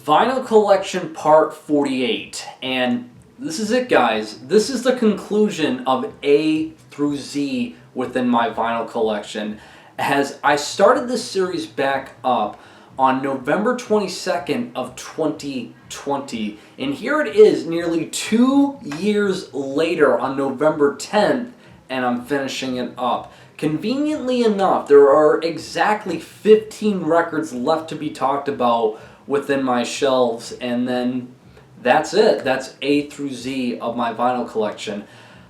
Vinyl Collection Part 48, and this is it, guys. This is the conclusion of A through Z within my vinyl collection, as I started this series back up on November 22nd of 2020, and here it is nearly 2 years later on November 10th, and I'm finishing it up. Conveniently enough, there are exactly 15 records left to be talked about within my shelves, and then that's it. That's A through Z of my vinyl collection.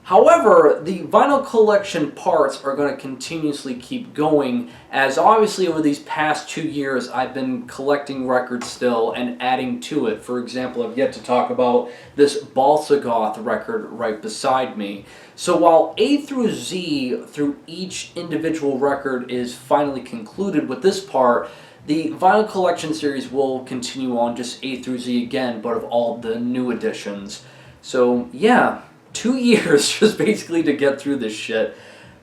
However, the vinyl collection parts are going to continuously keep going, as obviously over these past 2 years I've been collecting records still and adding to it. For example, I've yet to talk about this Balsagoth record right beside me. So while A through Z through each individual record is finally concluded with this part, the vinyl collection series will continue on just A through Z again, but of all the new editions. So yeah, 2 years just basically to get through this shit.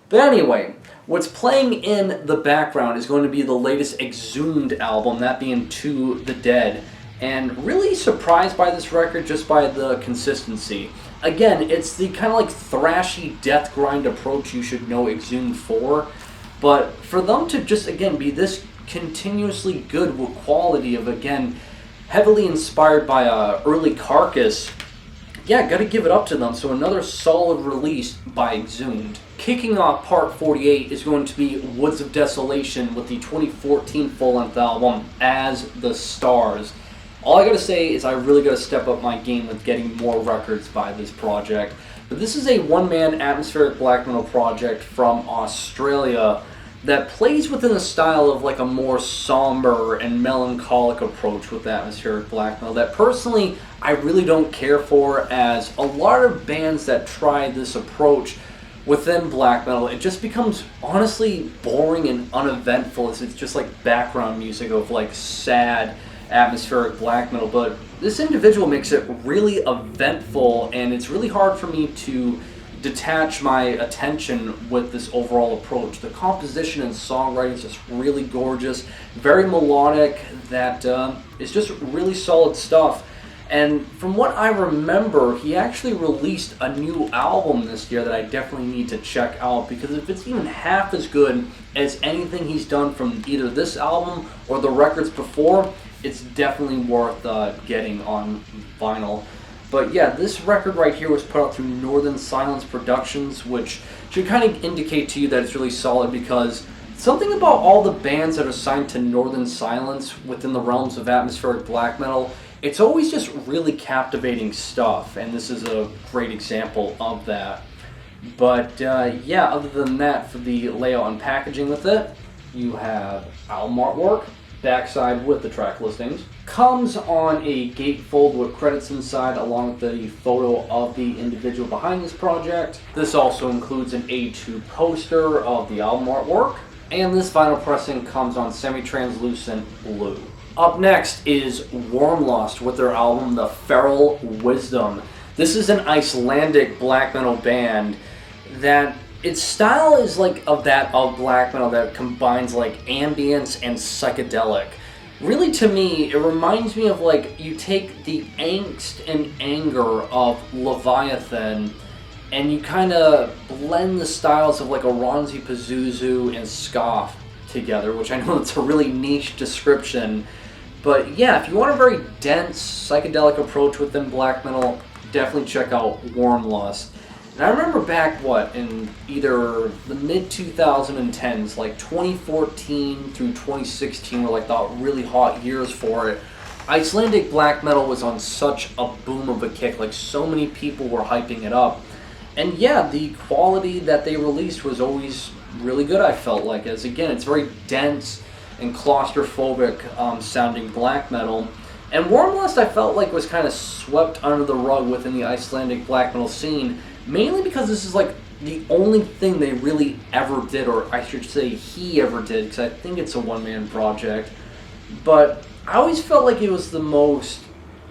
But anyway, what's playing in the background is going to be the latest Exhumed album, that being To the Dead. And really surprised by this record just by the consistency. Again, it's the kind of like thrashy death grind approach you should know Exhumed for. But for them to just, again, be this continuously good with quality of, again, heavily inspired by early Carcass, yeah, gotta give it up to them. So another solid release by Exhumed. Kicking off Part 48 is going to be Woods of Desolation with the 2014 full-length album, As the Stars. All I gotta say is I really gotta step up my game with getting more records by this project. But this is a one-man atmospheric black metal project from Australia that plays within the style of like a more somber and melancholic approach with atmospheric black metal that personally I really don't care for, as a lot of bands that try this approach within black metal, it just becomes honestly boring and uneventful, as it's just like background music of like sad atmospheric black metal. But this individual makes it really eventful, and it's really hard for me to detach my attention with this overall approach. The composition and songwriting is just really gorgeous, very melodic, that is just really solid stuff. And from what I remember, he actually released a new album this year that I definitely need to check out, because if it's even half as good as anything he's done from either this album or the records before, it's definitely worth getting on vinyl. But yeah, this record right here was put out through Northern Silence Productions, which should kind of indicate to you that it's really solid, because something about all the bands that are signed to Northern Silence within the realms of atmospheric black metal, it's always just really captivating stuff, and this is a great example of that. But yeah, other than that, for the layout and packaging with it, you have album artwork, backside with the track listings, comes on a gatefold with credits inside along with the photo of the individual behind this project. This also includes an A2 poster of the album artwork, and this vinyl pressing comes on semi-translucent blue. Up next is Wormlust with their album The Feral Wisdom. This is an Icelandic black metal band that its style is like of that of black metal that combines like ambience and psychedelic. Really, to me, it reminds me of like you take the angst and anger of Leviathan and you kind of blend the styles of like Oranzi Pazuzu and Scoff together, which I know it's a really niche description. But yeah, if you want a very dense psychedelic approach within black metal, definitely check out Wormlust. And I remember back, in either the mid-2010s, like 2014 through 2016 were like the really hot years for it. Icelandic black metal was on such a boom of a kick, like so many people were hyping it up. And yeah, the quality that they released was always really good, I felt like, as again, it's very dense and claustrophobic sounding black metal. And Wormlust, I felt like, was kind of swept under the rug within the Icelandic black metal scene, mainly because this is like the only thing they really ever did, or I should say he ever did, because I think it's a one-man project. But I always felt like it was the most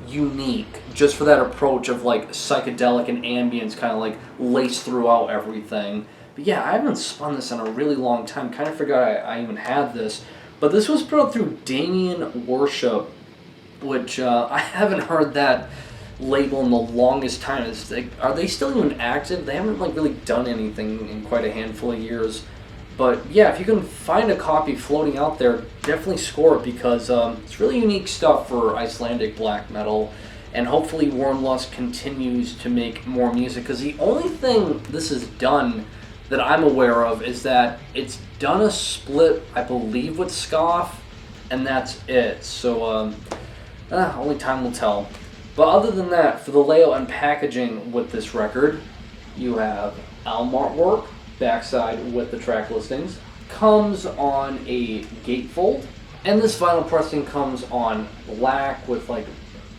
unique, just for that approach of like psychedelic and ambience kind of like laced throughout everything. But yeah, I haven't spun this in a really long time, kind of forgot I even had this. But this was put out through Damien Worship, which I haven't heard that label in the longest time. It's like, are they still even active? They haven't like really done anything in quite a handful of years. But yeah, if you can find a copy floating out there, definitely score it, because it's really unique stuff for Icelandic black metal. And hopefully Wormlust continues to make more music, because the only thing this has done that I'm aware of is that it's done a split, I believe, with Scoff, and that's it. So only time will tell. But other than that, for the layout and packaging with this record, you have album artwork, backside with the track listings, comes on a gatefold, and this vinyl pressing comes on black with like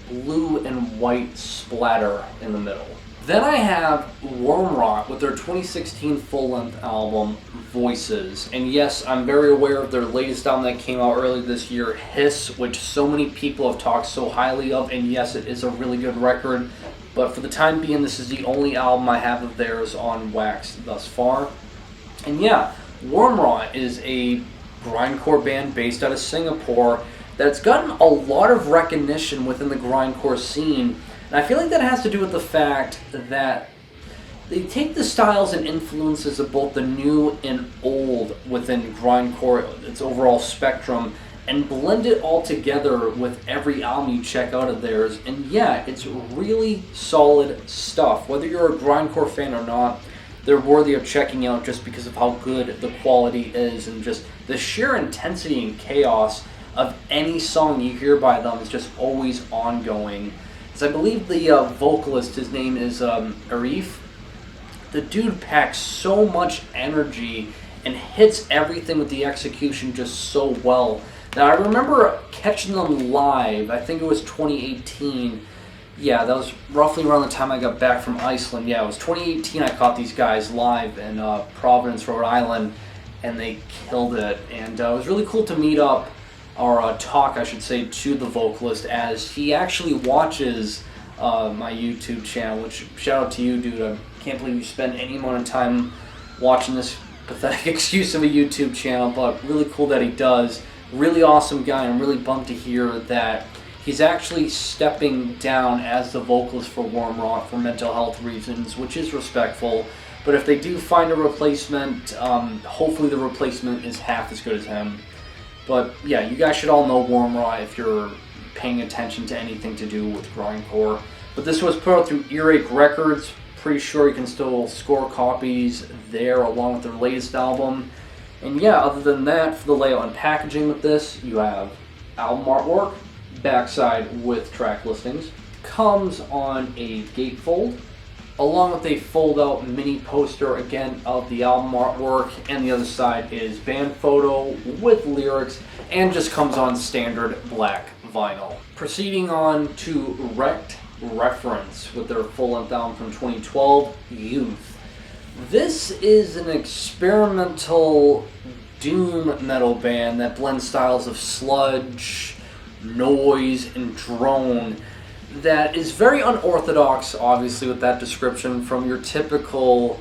blue and white splatter in the middle. Then I have Wormrot with their 2016 full-length album, Voices. And yes, I'm very aware of their latest album that came out earlier this year, Hiss, which so many people have talked so highly of, and yes, it is a really good record. But for the time being, this is the only album I have of theirs on wax thus far. And yeah, Wormrot is a grindcore band based out of Singapore that's gotten a lot of recognition within the grindcore scene. And I feel like that has to do with the fact that they take the styles and influences of both the new and old within grindcore, its overall spectrum, and blend it all together with every album you check out of theirs. And yeah, it's really solid stuff. Whether you're a grindcore fan or not, they're worthy of checking out just because of how good the quality is, and just the sheer intensity and chaos of any song you hear by them is just always ongoing. So I believe the vocalist, his name is Arif. The dude packs so much energy and hits everything with the execution just so well. Now, I remember catching them live, I think it was 2018. Yeah, that was roughly around the time I got back from Iceland. Yeah, it was 2018 I caught these guys live in Providence, Rhode Island, and they killed it. And it was really cool to meet up, or talk, I should say, to the vocalist, as he actually watches my YouTube channel, which, shout out to you, dude. I can't believe you spend any amount of time watching this pathetic excuse of a YouTube channel, but really cool that he does. Really awesome guy. I'm really bummed to hear that he's actually stepping down as the vocalist for Wormrot for mental health reasons, which is respectful. But if they do find a replacement, hopefully the replacement is half as good as him. But yeah, you guys should all know Wormrot if you're paying attention to anything to do with grindcore. But this was put out through Earache Records. Pretty sure you can still score copies there along with their latest album. And yeah, other than that, for the layout and packaging with this, you have album artwork, backside with track listings, comes on a gatefold, along with a fold-out mini poster, again, of the album artwork, and the other side is band photo with lyrics, and just comes on standard black vinyl. Proceeding on to Wrecked Reference with their full-length album from 2012, Youth. This is an experimental doom metal band that blends styles of sludge, noise, and drone that is very unorthodox, obviously, with that description from your typical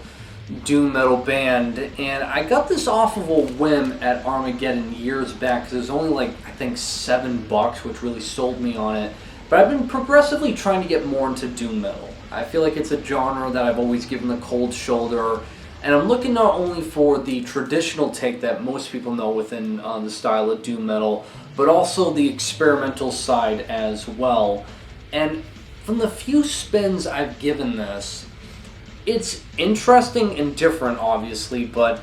doom metal band. And I got this off of a whim at Armageddon years back, because it was only like, I think, $7, which really sold me on it. But I've been progressively trying to get more into doom metal. I feel like it's a genre that I've always given the cold shoulder, and I'm looking not only for the traditional take that most people know within the style of doom metal, but also the experimental side as well. And from the few spins I've given this, it's interesting and different, obviously, but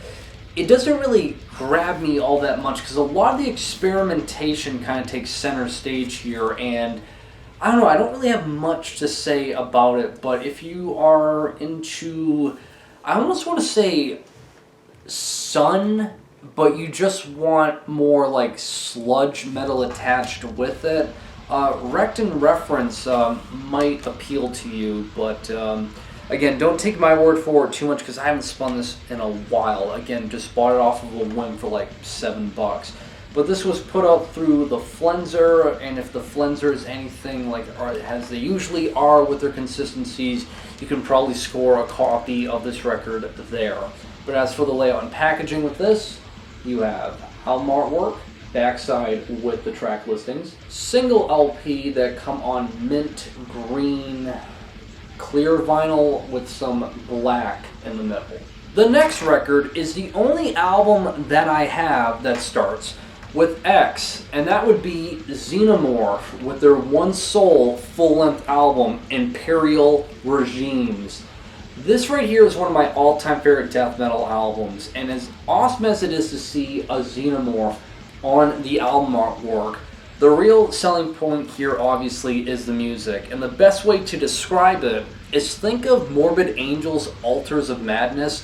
it doesn't really grab me all that much, because a lot of the experimentation kind of takes center stage here, and I don't know, I don't really have much to say about it. But if you are into, I almost want to say sun, but you just want more like sludge metal attached with it, Wrecked Reference might appeal to you. But again, don't take my word for it too much, because I haven't spun this in a while. Again, just bought it off of a whim for like $7. But this was put out through the Flenser, and if the Flenser is anything like as they usually are with their consistencies, you can probably score a copy of this record there. But as for the layout and packaging with this, you have album artwork, backside with the track listings. Single LP that come on mint green clear vinyl with some black in the middle. The next record is the only album that I have that starts with X, and that would be Xenomorph with their One Soul full-length album, Imperial Regimes. This right here is one of my all-time favorite death metal albums, and as awesome as it is to see a Xenomorph on the album artwork, the real selling point here obviously is the music, and the best way to describe it is think of Morbid Angel's Altars of Madness,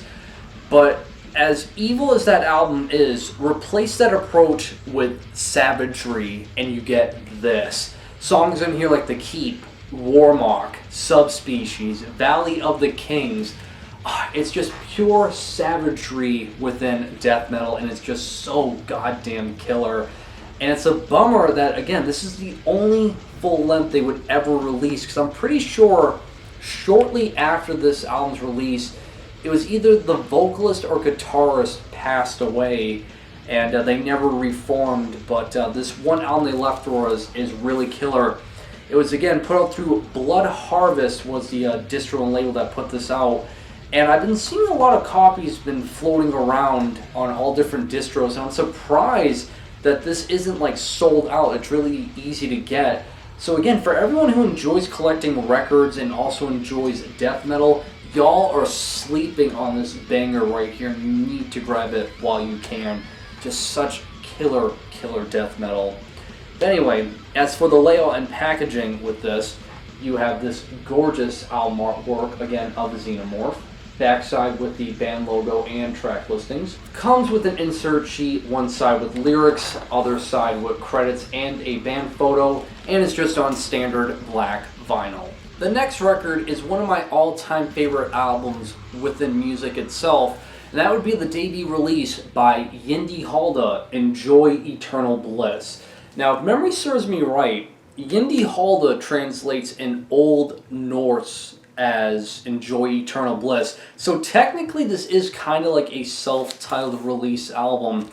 but as evil as that album is, replace that approach with savagery and you get this. Songs in here like The Keep, Warmock, Subspecies, Valley of the Kings. It's just pure savagery within death metal, and it's just so goddamn killer. And it's a bummer that, again, this is the only full length they would ever release, because I'm pretty sure shortly after this album's release, it was either the vocalist or guitarist passed away, and they never reformed, but this one album they left for us is really killer. It was, again, put out through Blood Harvest was the distro and label that put this out, and I've been seeing a lot of copies been floating around on all different distros, and I'm surprised that this isn't like sold out. It's really easy to get. So again, for everyone who enjoys collecting records and also enjoys death metal, y'all are sleeping on this banger right here, and you need to grab it while you can. Just such killer death metal. But anyway, as for the layout and packaging with this, you have this gorgeous album artwork, again, of the Xenomorph. Backside with the band logo and track listings. Comes with an insert sheet, one side with lyrics, other side with credits and a band photo, and it's just on standard black vinyl. The next record is one of my all-time favorite albums within music itself, and that would be the debut release by Yndi Halda, Enjoy Eternal Bliss. Now, if memory serves me right, Yndi Halda translates in Old Norse as Enjoy Eternal Bliss. So technically this is kind of like a self-titled release album.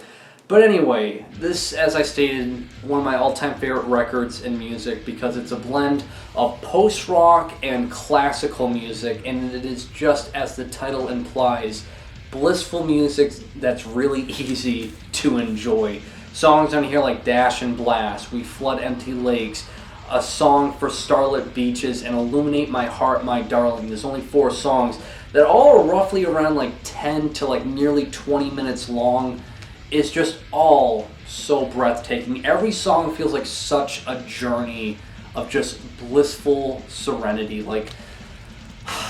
But anyway, this, as I stated, one of my all-time favorite records in music because it's a blend of post-rock and classical music, and it is just as the title implies, blissful music that's really easy to enjoy. Songs on here like Dash and Blast, We Flood Empty Lakes, A Song for Starlit Beaches, and Illuminate My Heart, My Darling. There's only 4 songs that all are roughly around like 10 to like nearly 20 minutes long. It's just all so breathtaking. Every song feels like such a journey of just blissful serenity. Like,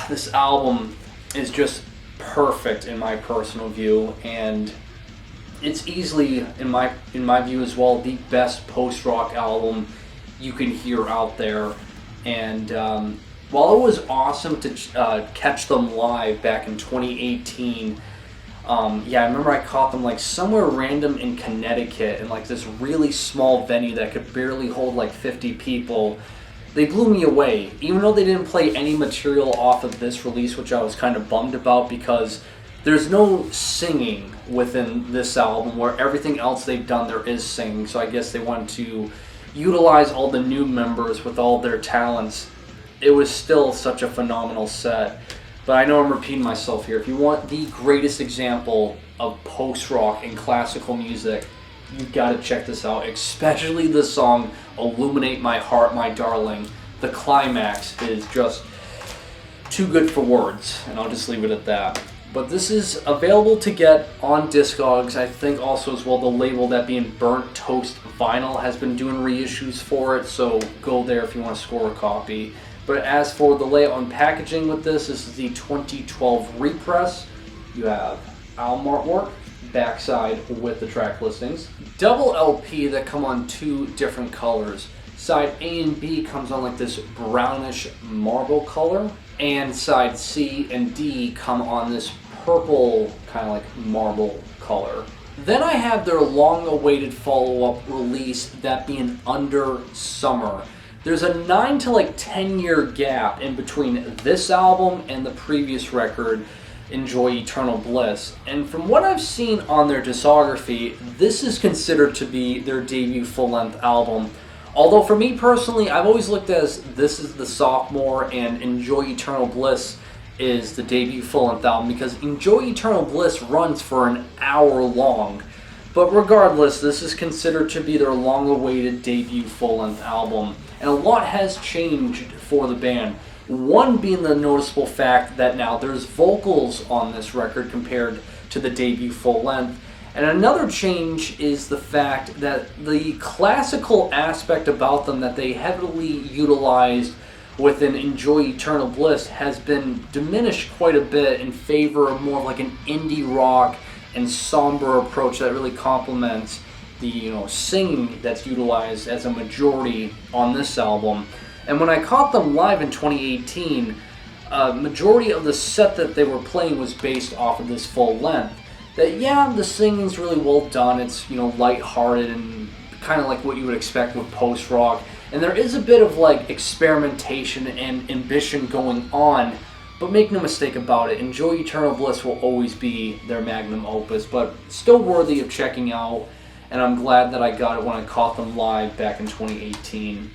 this album is just perfect in my personal view, and it's easily, in my view as well, the best post-rock album you can hear out there. And while it was awesome to catch them live back in 2018, I remember I caught them like somewhere random in Connecticut in like this really small venue that could barely hold like 50 people. They blew me away, even though they didn't play any material off of this release, which I was kind of bummed about because there's no singing within this album, where everything else they've done there is singing. So I guess they wanted to utilize all the new members with all their talents. It was still such a phenomenal set. But I know I'm repeating myself here. If you want the greatest example of post-rock and classical music, you've got to check this out, especially the song Illuminate My Heart, My Darling. The climax is just too good for words, and I'll just leave it at that. But this is available to get on Discogs. I think also as well the label, that being Burnt Toast Vinyl, has been doing reissues for it, so go there if you want to score a copy. But as for the layout and packaging with this is the 2012 repress. You have album artwork, backside with the track listings. Double LP that come on 2 different colors. Side A and B comes on like this brownish marble color, and side C and D come on this purple kind of like marble color. Then I have their long-awaited follow-up release, that being Under Summer. There's a 9 to like 10 year gap in between this album and the previous record, Enjoy Eternal Bliss. And from what I've seen on their discography, this is considered to be their debut full-length album. Although for me personally, I've always looked as this is the sophomore and Enjoy Eternal Bliss is the debut full-length album, because Enjoy Eternal Bliss runs for an hour long. But regardless, this is considered to be their long-awaited debut full-length album. And a lot has changed for the band. One being the noticeable fact that now there's vocals on this record compared to the debut full-length. And another change is the fact that the classical aspect about them that they heavily utilized within Enjoy Eternal Bliss has been diminished quite a bit in favor of more of like an indie rock and somber approach that really complements the singing that's utilized as a majority on this album. And when I caught them live in 2018, majority of the set that they were playing was based off of this full length. That the singing's really well done. It's lighthearted and kind of like what you would expect with post rock. And there is a bit of like experimentation and ambition going on. But make no mistake about it, Enjoy Eternal Bliss will always be their magnum opus, but still worthy of checking out. And I'm glad that I got it when I caught them live back in 2018.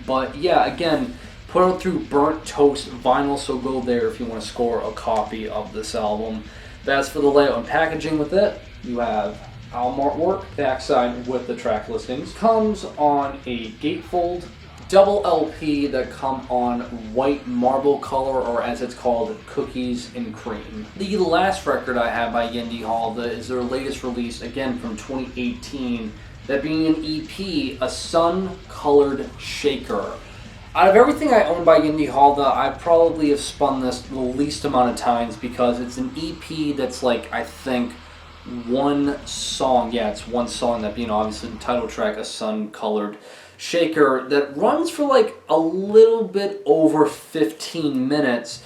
But again, put out through Burnt Toast Vinyl, so go there if you want to score a copy of this album. But as for the layout and packaging with it, you have album artwork, backside with the track listings. Comes on a gatefold, double LP that come on white marble color, or as it's called, Cookies and Cream. The last record I have by Yndi Halda is their latest release, again from 2018, that being an EP, A Sun-Colored Shaker. Out of everything I own by Yndi Halda, I probably have spun this the least amount of times because it's an EP that's like, I think, one song. It's one song, that being obviously the title track, A Sun-Colored Shaker, that runs for like a little bit over 15 minutes.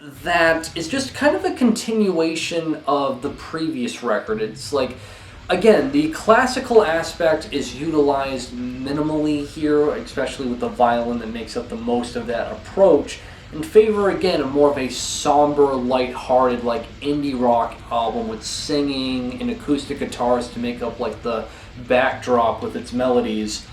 That is just kind of a continuation of the previous record. It's like, again, the classical aspect is utilized minimally here, especially with the violin that makes up the most of that approach, in favor, again, of more of a somber, lighthearted, like indie rock album with singing and acoustic guitars to make up like the backdrop with its melodies.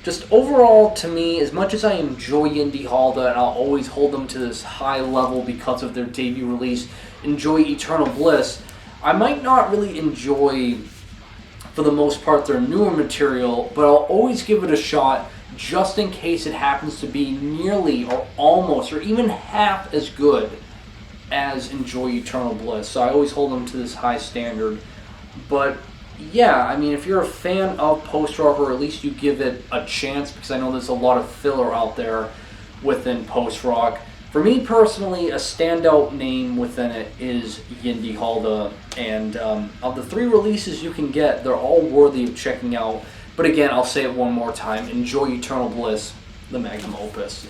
Just overall, to me, as much as I enjoy Yndi Halda, and I'll always hold them to this high level because of their debut release, Enjoy Eternal Bliss, I might not really enjoy, for the most part, their newer material, but I'll always give it a shot just in case it happens to be nearly or almost or even half as good as Enjoy Eternal Bliss. So I always hold them to this high standard. But I mean, if you're a fan of post-rock, or at least you give it a chance, because I know there's a lot of filler out there within post-rock. For me personally, a standout name within it is Yndi Halda, and of the 3 releases you can get, they're all worthy of checking out. But again, I'll say it one more time, Enjoy Eternal Bliss, the magnum opus.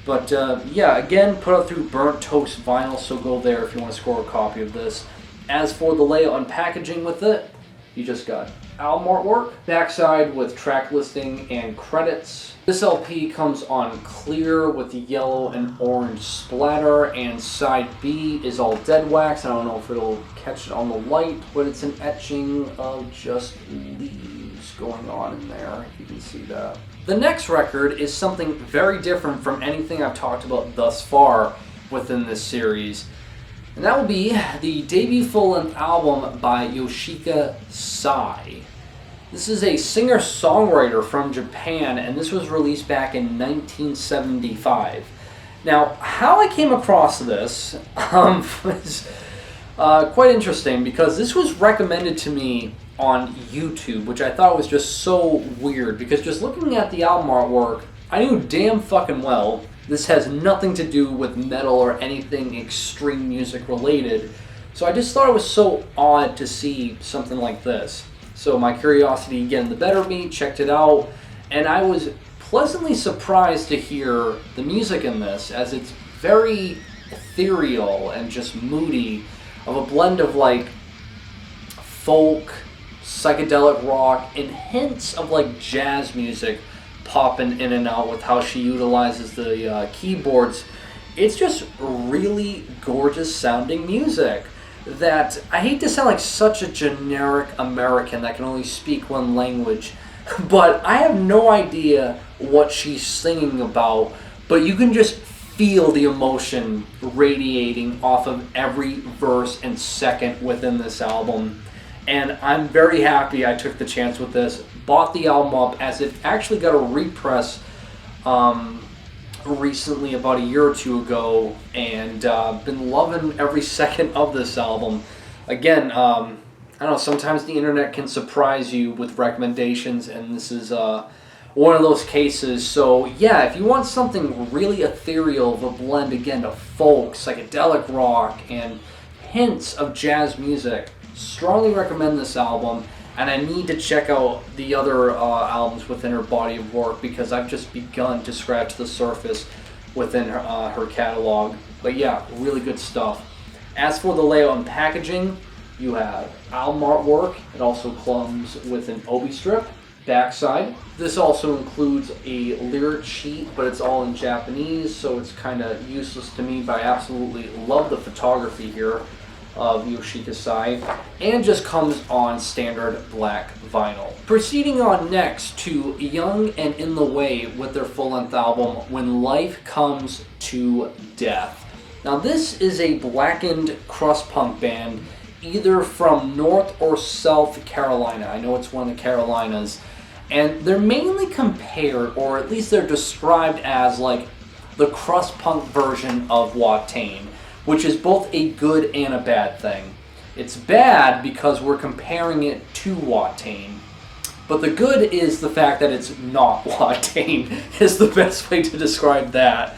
But again, put out through Burnt Toast Vinyl, so go there if you want to score a copy of this. As for the layout and packaging with it, you just got album artwork, backside with track listing and credits. This LP comes on clear with the yellow and orange splatter, and side B is all dead wax. I don't know if it'll catch it on the light, but it's an etching of just leaves going on in there, if you can see that. The next record is something very different from anything I've talked about thus far within this series. And that will be the debut full-length album by Yoshika Sai. This is a singer-songwriter from Japan, and this was released back in 1975. Now, how I came across this was quite interesting, because this was recommended to me on YouTube, which I thought was just so weird, because just looking at the album artwork, I knew damn fucking well this has nothing to do with metal or anything extreme music related. So I just thought it was so odd to see something like this. So my curiosity again the better me, checked it out, and I was pleasantly surprised to hear the music in this, as it's very ethereal and just moody, of a blend of like folk, psychedelic rock, and hints of like jazz music popping in and out with how she utilizes the keyboards it's just really gorgeous sounding music that I hate to sound like such a generic American that can only speak one language, but I have no idea what she's singing about, but you can just feel the emotion radiating off of every verse and second within this album. And I'm very happy I took the chance with this, bought the album up as it actually got a repress recently, about a year or two ago, and been loving every second of this album. Again, I don't know, sometimes the internet can surprise you with recommendations, and this is one of those cases. So yeah, if you want something really ethereal, of a blend again of folk, psychedelic rock, and hints of jazz music, strongly recommend this album. And I need to check out the other albums within her body of work, because I've just begun to scratch the surface within her catalog. But yeah, really good stuff. As for the layout and packaging, you have album artwork. It also comes with an obi strip, backside. This also includes a lyric sheet, but it's all in Japanese, so it's kind of useless to me, but I absolutely love the photography here of Yoshika Sai, and just comes on standard black vinyl. Proceeding on next to Young and In the Way with their full-length album, When Life Comes to Death. Now this is a blackened crust punk band, either from North or South Carolina. I know it's one of the Carolinas. And they're mainly compared, or at least they're described as like the crust punk version of Watain, which is both a good and a bad thing. It's bad because we're comparing it to Watain, but the good is the fact that it's not Watain is the best way to describe that.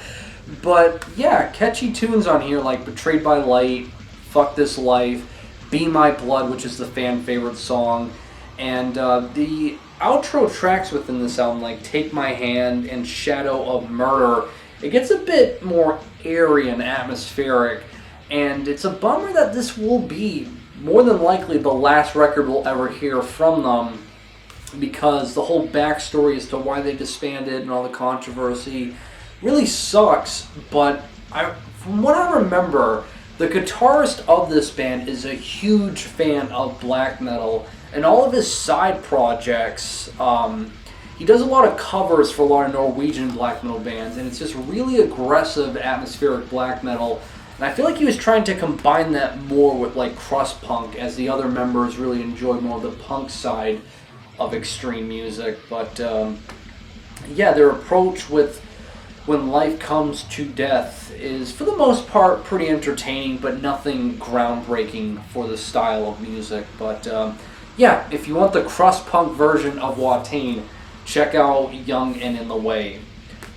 But yeah, catchy tunes on here like Betrayed by Light, Fuck This Life, Be My Blood, which is the fan favorite song, and the outro tracks within this album like Take My Hand and Shadow of Murder, it gets a bit more airy and atmospheric, and it's a bummer that this will be more than likely the last record we'll ever hear from them, because the whole backstory as to why they disbanded and all the controversy really sucks. But from what I remember, the guitarist of this band is a huge fan of black metal, and all of his side projects, he does a lot of covers for a lot of Norwegian black metal bands, and it's just really aggressive, atmospheric black metal. And I feel like he was trying to combine that more with like crust punk, as the other members really enjoyed more of the punk side of extreme music. But yeah, their approach with When Life Comes to Death is, for the most part, pretty entertaining, but nothing groundbreaking for the style of music. But yeah, if you want the crust punk version of Watain, check out Young and In the Way.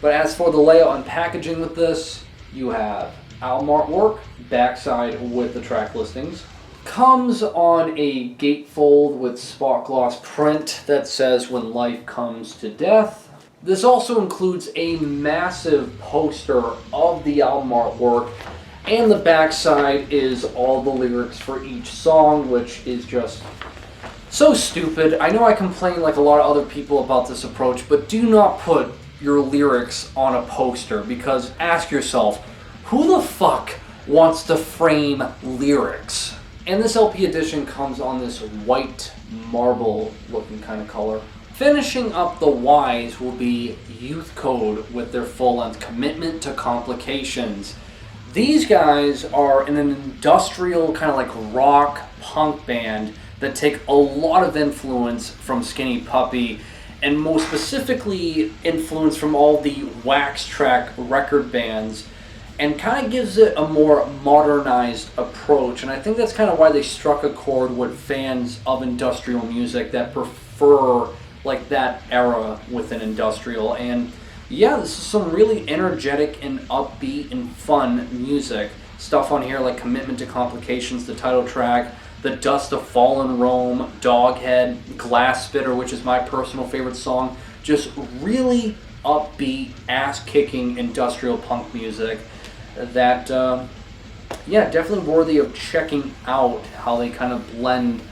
But as for the layout and packaging with this, you have album artwork, backside with the track listings. Comes on a gatefold with spot gloss print that says When Life Comes to Death. This also includes a massive poster of the album artwork, and the backside is all the lyrics for each song, which is just so stupid. I know I complain like a lot of other people about this approach, but do not put your lyrics on a poster, because ask yourself, who the fuck wants to frame lyrics? And this LP edition comes on this white marble looking kind of color. Finishing up the Ys will be Youth Code with their full-length Commitment to Complications. These guys are in an industrial kind of like rock punk band that take a lot of influence from Skinny Puppy, and most specifically influence from all the Wax Track record bands, and kind of gives it a more modernized approach. And I think that's kind of why they struck a chord with fans of industrial music that prefer like that era within industrial. And yeah, this is some really energetic and upbeat and fun music. Stuff on here like Commitment to Complications, the title track, The Dust of Fallen Rome, Doghead, Glass Spitter, which is my personal favorite song. Just really upbeat, ass-kicking industrial punk music that, yeah, definitely worthy of checking out how they kind of blend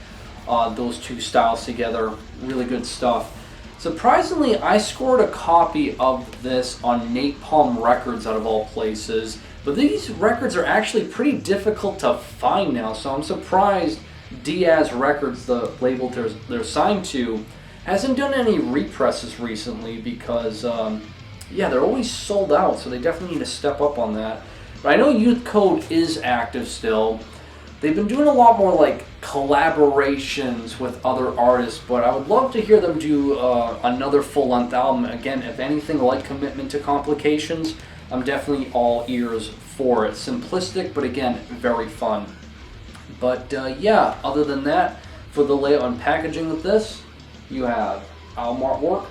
those two styles together. Really good stuff. Surprisingly, I scored a copy of this on Napalm Records, out of all places. But these records are actually pretty difficult to find now, so I'm surprised Diaz Records, the label they're signed to, hasn't done any represses recently because, yeah, they're always sold out, so they definitely need to step up on that. But I know Youth Code is active still. They've been doing a lot more like collaborations with other artists, but I would love to hear them do another full-length album. Again, if anything like Commitment to Complications, I'm definitely all ears for it. Simplistic, but again, very fun. But yeah, other than that, for the layout and packaging with this, you have album artwork,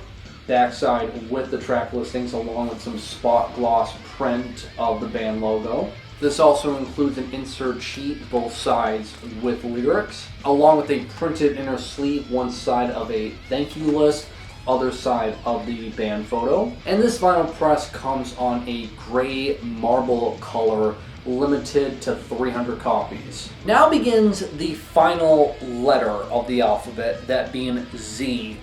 backside with the track listings along with some spot gloss print of the band logo. This also includes an insert sheet, both sides with lyrics, along with a printed inner sleeve, one side of a thank you list, other side of the band photo. And this vinyl press comes on a gray marble color, limited to 300 copies. Now begins the final letter of the alphabet, that being Z.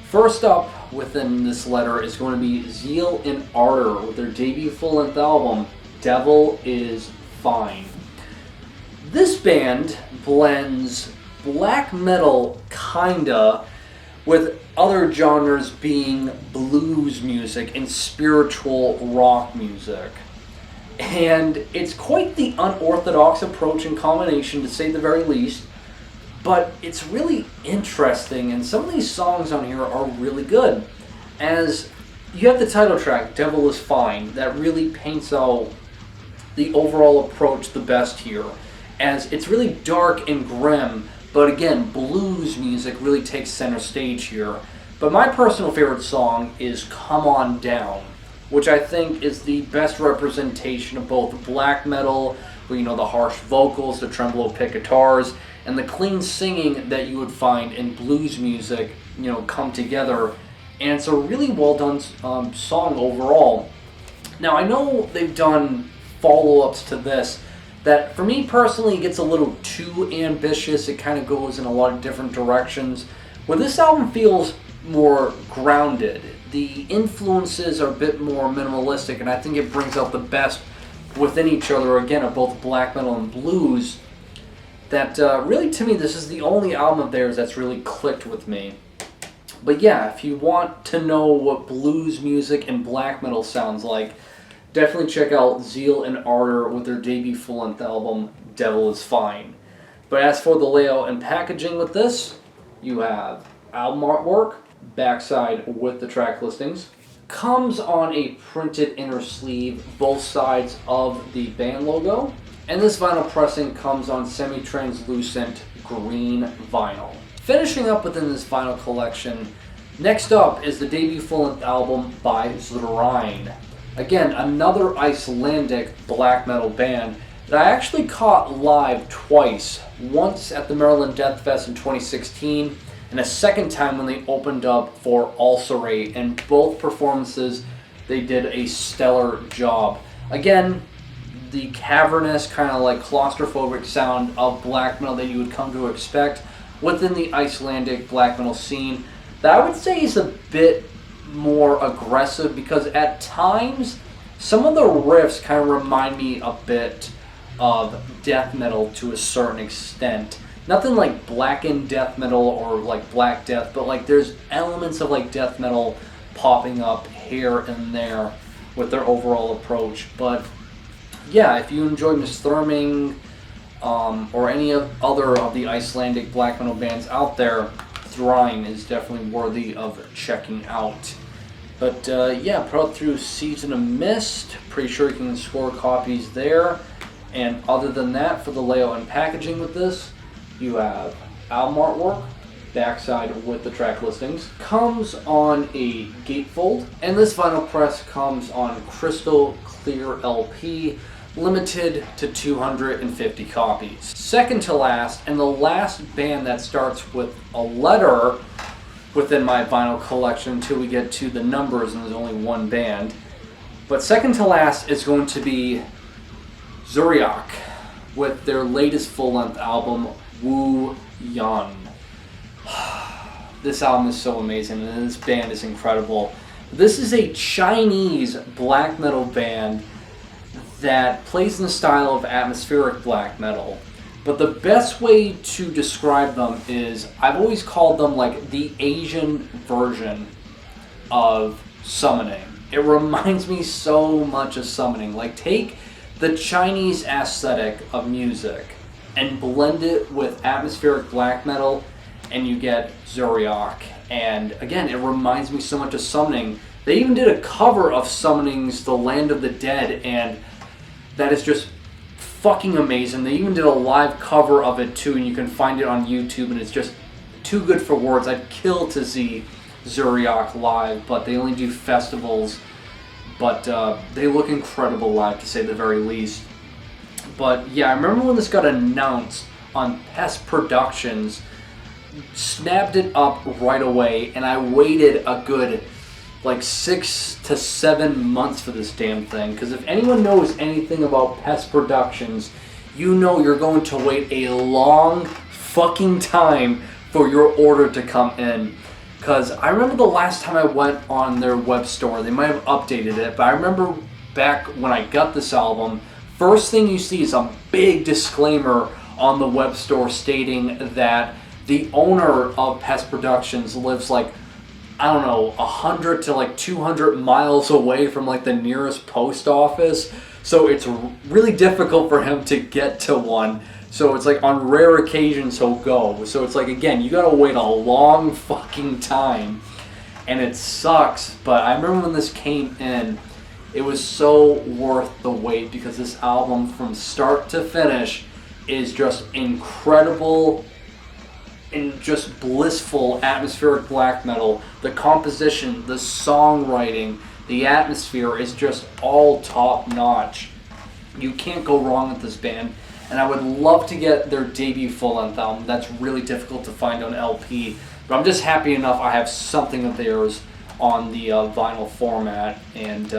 First up within this letter is going to be Zeal and Ardor with their debut full-length album, Devil is Fine. This band blends black metal kinda with other genres being blues music and spiritual rock music. And it's quite the unorthodox approach and combination, to say the very least, but it's really interesting, and some of these songs on here are really good. As you have the title track, Devil is Fine, that really paints out the overall approach the best here, as it's really dark and grim, but again, blues music really takes center stage here. But my personal favorite song is Come On Down, which I think is the best representation of both black metal, where you know the harsh vocals, the tremolo pick guitars, and the clean singing that you would find in blues music, you know, come together. And it's a really well done song overall. Now I know they've done follow-ups to this that for me personally gets a little too ambitious. It kind of goes in a lot of different directions, where this album feels more grounded. The influences are a bit more minimalistic, and I think it brings out the best within each other, again, of both black metal and blues. That really, to me, this is the only album of theirs that's really clicked with me. But yeah, if you want to know what blues music and black metal sounds like, definitely check out Zeal and Ardor with their debut full-length album, Devil is Fine. But as for the layout and packaging with this, you have album artwork, backside with the track listings, comes on a printed inner sleeve, both sides of the band logo, and this vinyl pressing comes on semi-translucent green vinyl. Finishing up within this vinyl collection, next up is the debut full-length album by Zhrine. Again, another Icelandic black metal band that I actually caught live twice. Once at the Maryland Death Fest in 2016, and a second time when they opened up for Ulcerate. And both performances, they did a stellar job. Again, the cavernous, kind of like claustrophobic sound of black metal that you would come to expect within the Icelandic black metal scene, that I would say is a bit more aggressive, because at times some of the riffs kind of remind me a bit of death metal to a certain extent. Nothing like blackened death metal or like Black Death, but like there's elements of like death metal popping up here and there with their overall approach. But yeah, if you enjoy Misthurming or any other of the Icelandic black metal bands out there, Zhrine is definitely worthy of checking out. But yeah, put out through Season of Mist. Pretty sure you can score copies there. And other than that, for the layout and packaging with this, you have album artwork, backside with the track listings, comes on a gatefold, and this vinyl press comes on crystal clear LP, limited to 250 copies. Second to last, and the last band that starts with a letter within my vinyl collection until we get to the numbers, and there's only one band. But second to last is going to be Zuriaake with their latest full-length album, Wu Yan. This album is so amazing, and this band is incredible. This is a Chinese black metal band that plays in the style of atmospheric black metal. But the best way to describe them is, I've always called them like the Asian version of summoning. It reminds me so much of summoning. Like, take the Chinese aesthetic of music and blend it with atmospheric black metal, and you get Zuriaake. And again, it reminds me so much of summoning. They even did a cover of Summoning's The Land of the Dead, and that is just fucking amazing. They even did a live cover of it too, and you can find it on YouTube, and it's just too good for words. I'd kill to see Zuriaake live, but they only do festivals. But they look incredible live, to say the very least. But yeah, I remember when this got announced on Pest Productions, snapped it up right away, and I waited a good like 6 to 7 months for this damn thing. Because if anyone knows anything about Pest Productions, you know you're going to wait a long fucking time for your order to come in. Because I remember the last time I went on their web store, they might have updated it, but I remember back when I got this album, first thing you see is a big disclaimer on the web store stating that the owner of Pest Productions lives like, I don't know, 100 to like 200 miles away from like the nearest post office. So it's really difficult for him to get to one. So it's like on rare occasions he'll go. So it's like, again, you gotta wait a long fucking time. And it sucks. But I remember when this came in, it was so worth the wait, because this album from start to finish is just incredible and just blissful atmospheric black metal. The composition, the songwriting, the atmosphere is just all top notch. You can't go wrong with this band. And I would love to get their debut full-length album. That's really difficult to find on LP. But I'm just happy enough I have something of theirs on the vinyl format. And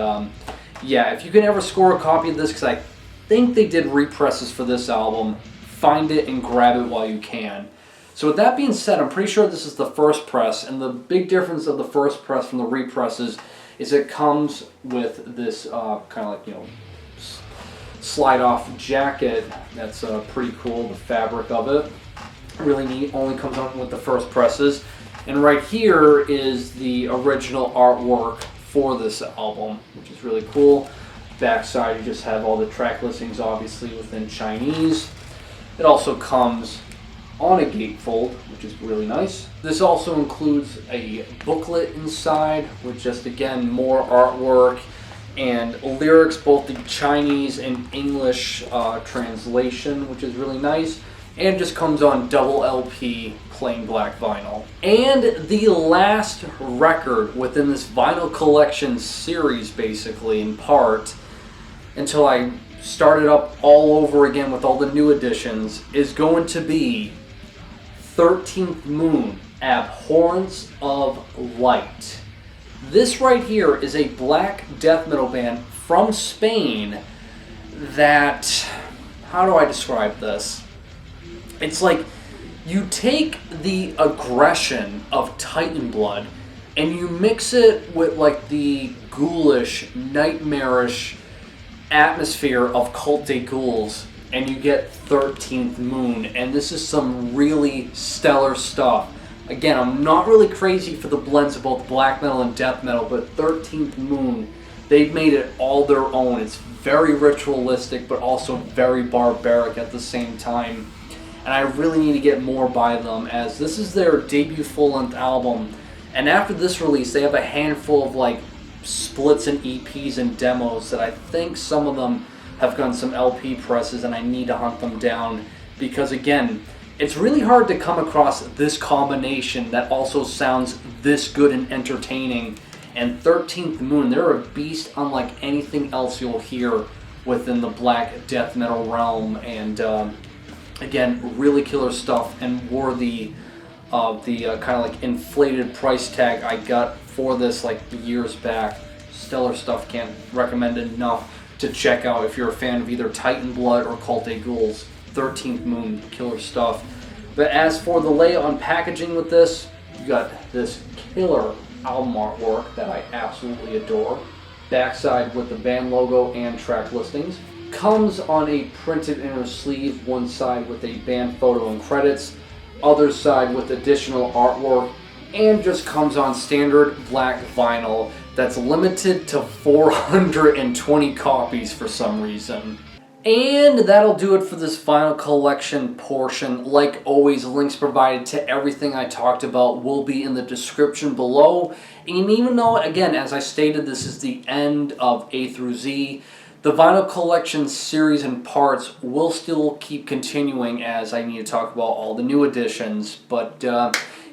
yeah, if you can ever score a copy of this, because I think they did represses for this album, find it and grab it while you can. So with that being said, I'm pretty sure this is the first press. And the big difference of the first press from the represses is it comes with this kind of like, you know, slide off jacket. That's pretty cool, the fabric of it, really neat. Only comes out with the first presses. And right here is the original artwork for this album, which is really cool. Backside you just have all the track listings, obviously within Chinese. It also comes on a gatefold, which is really nice. This also includes a booklet inside with just, again, more artwork and lyrics, both the Chinese and English translation, which is really nice. And just comes on double LP plain black vinyl. And the last record within this vinyl collection series, basically, in part, until I started up all over again with all the new additions, is going to be 13th Moon, Abhorrence of Light. This right here is a black death metal band from Spain that, how do I describe this? It's like you take the aggression of Titan Blood and you mix it with like the ghoulish, nightmarish atmosphere of Cult des Ghouls, and you get 13th Moon, and this is some really stellar stuff. Again, I'm not really crazy for the blends of both black metal and death metal, but 13th Moon, they've made it all their own. It's very ritualistic, but also very barbaric at the same time. And I really need to get more by them, as this is their debut full-length album. And after this release, they have a handful of like splits and EPs and demos that I think some of them have gotten some LP presses, and I need to hunt them down, because again, it's really hard to come across this combination that also sounds this good and entertaining. And 13th Moon, they're a beast unlike anything else you'll hear within the black death metal realm. And again, really killer stuff, and worthy of the kind of like inflated price tag I got for this like years back. Stellar stuff, can't recommend enough to check out if you're a fan of either Titan Blood or Cult des Ghouls. 13th Moon, killer stuff. But as for the layout and packaging with this, you got this killer album artwork that I absolutely adore. backside with the band logo and track listings. Comes on a printed inner sleeve, one side with a band photo and credits, other side with additional artwork, and just comes on standard black vinyl that's limited to 420 copies for some reason. And that'll do it for this final collection portion. Like always, links provided to everything I talked about will be in the description below. And even though, again, as I stated, this is the end of A through Z, the vinyl collection series and parts will still keep continuing as I need to talk about all the new additions. But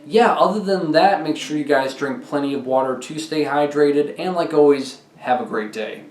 yeah, other than that, make sure you guys drink plenty of water to stay hydrated. And like always, have a great day.